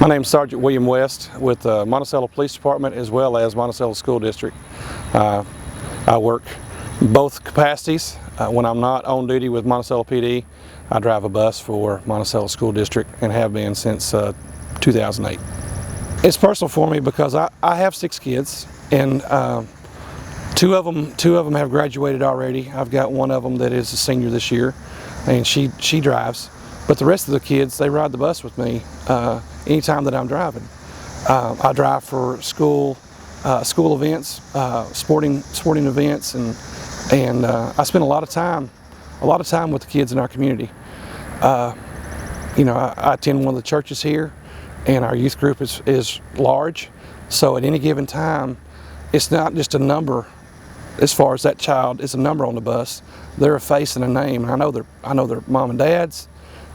My name is Sergeant William West with the Monticello Police Department as well as Monticello School District. I work both capacities. When I'm not on duty with Monticello PD, I drive a bus for Monticello School District and have been since 2008. It's personal for me because I have 6 kids, and two of them have graduated already. I've got one of them that is a senior this year, and she drives. But the rest of the kids, they ride the bus with me anytime that I'm driving. I drive for school events, sporting events, and I spend a lot of time with the kids in our community. I attend one of the churches here, and our youth group is large. So at any given time, it's not just a number. As far as that child is a number on the bus, they're a face and a name. And I know their mom and dads.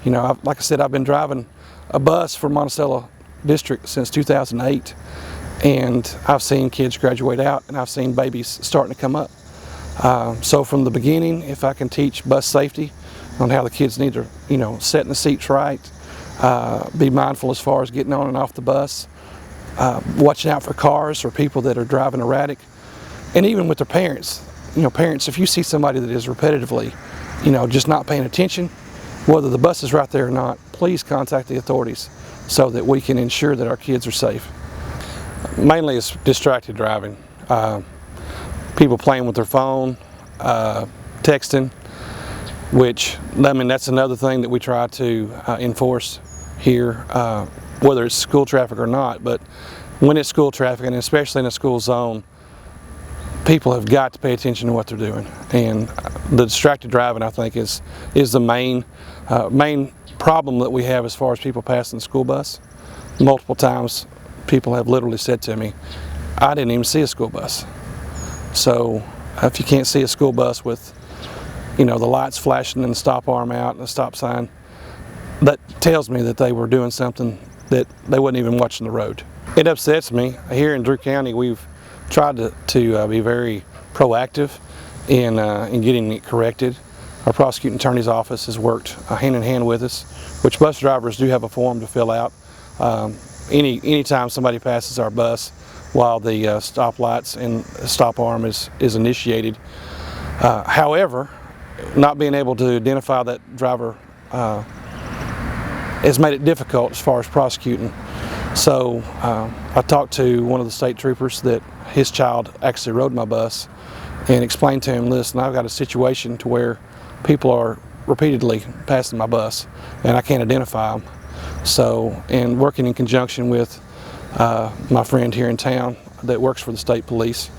You know, like I said, I've been driving a bus for Monticello District since 2008, and I've seen kids graduate out, and I've seen babies starting to come up. So from the beginning, if I can teach bus safety on how the kids need to, set in the seats right, be mindful as far as getting on and off the bus, watching out for cars or people that are driving erratic, and even with their parents. Parents, if you see somebody that is repetitively, just not paying attention, whether the bus is right there or not, please contact the authorities so that we can ensure that our kids are safe. Mainly it's distracted driving. People playing with their phone, texting, which, that's another thing that we try to enforce here, whether it's school traffic or not. But when it's school traffic, and especially in a school zone, people have got to pay attention to what they're doing. And the distracted driving, I think, is the main problem that we have as far as people passing the school bus. Multiple times people have literally said to me, I didn't even see a school bus. So if you can't see a school bus with the lights flashing and the stop arm out and the stop sign, that tells me that they were doing something that they wasn't even watching the road. It upsets me. Here in Drew County, we've tried to be very proactive in getting it corrected. Our prosecuting attorney's office has worked hand in hand with us, which bus drivers do have a form to fill out anytime somebody passes our bus while the stop lights and stop arm is initiated. However, not being able to identify that driver has made it difficult as far as prosecuting. So I talked to one of the state troopers that his child actually rode my bus and explained to him, listen, I've got a situation to where people are repeatedly passing my bus and I can't identify them. So, and working in conjunction with my friend here in town that works for the state police,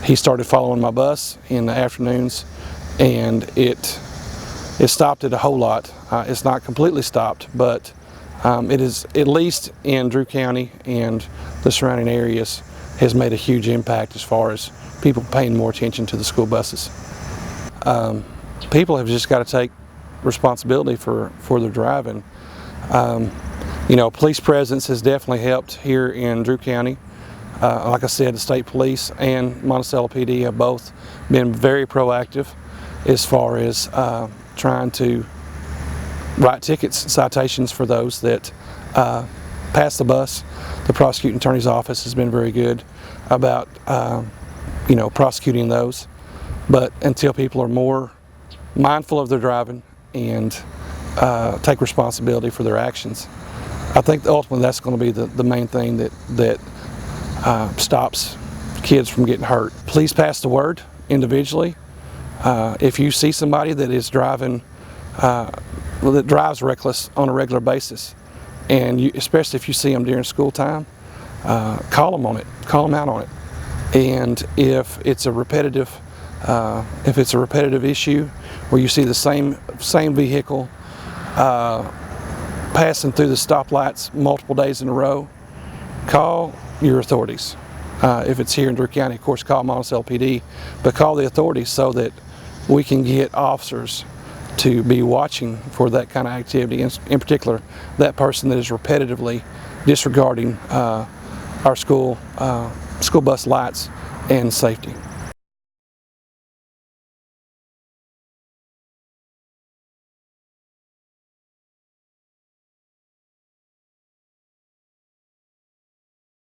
he started following my bus in the afternoons, and it stopped it a whole lot. It's not completely stopped, but it is, at least in Drew County and the surrounding areas, has made a huge impact as far as people paying more attention to the school buses. People have just got to take responsibility for their driving. Police presence has definitely helped here in Drew County. Like I said, the state police and Monticello PD have both been very proactive as far as trying to write tickets, citations for those that pass the bus. The prosecuting attorney's office has been very good about prosecuting those. But until people are more mindful of their driving and take responsibility for their actions, I think ultimately that's going to be the main thing that stops kids from getting hurt. Please pass the word individually. If you see somebody that is driving, that drives reckless on a regular basis, and especially if you see them during school time, call them on it, call them out on it. And if it's a repetitive issue where you see the same vehicle passing through the stoplights multiple days in a row, call your authorities. If it's here in Drew County, of course, call Monticello PD, but call the authorities so that we can get officers to be watching for that kind of activity, in particular that person that is repetitively disregarding our school bus lights and safety.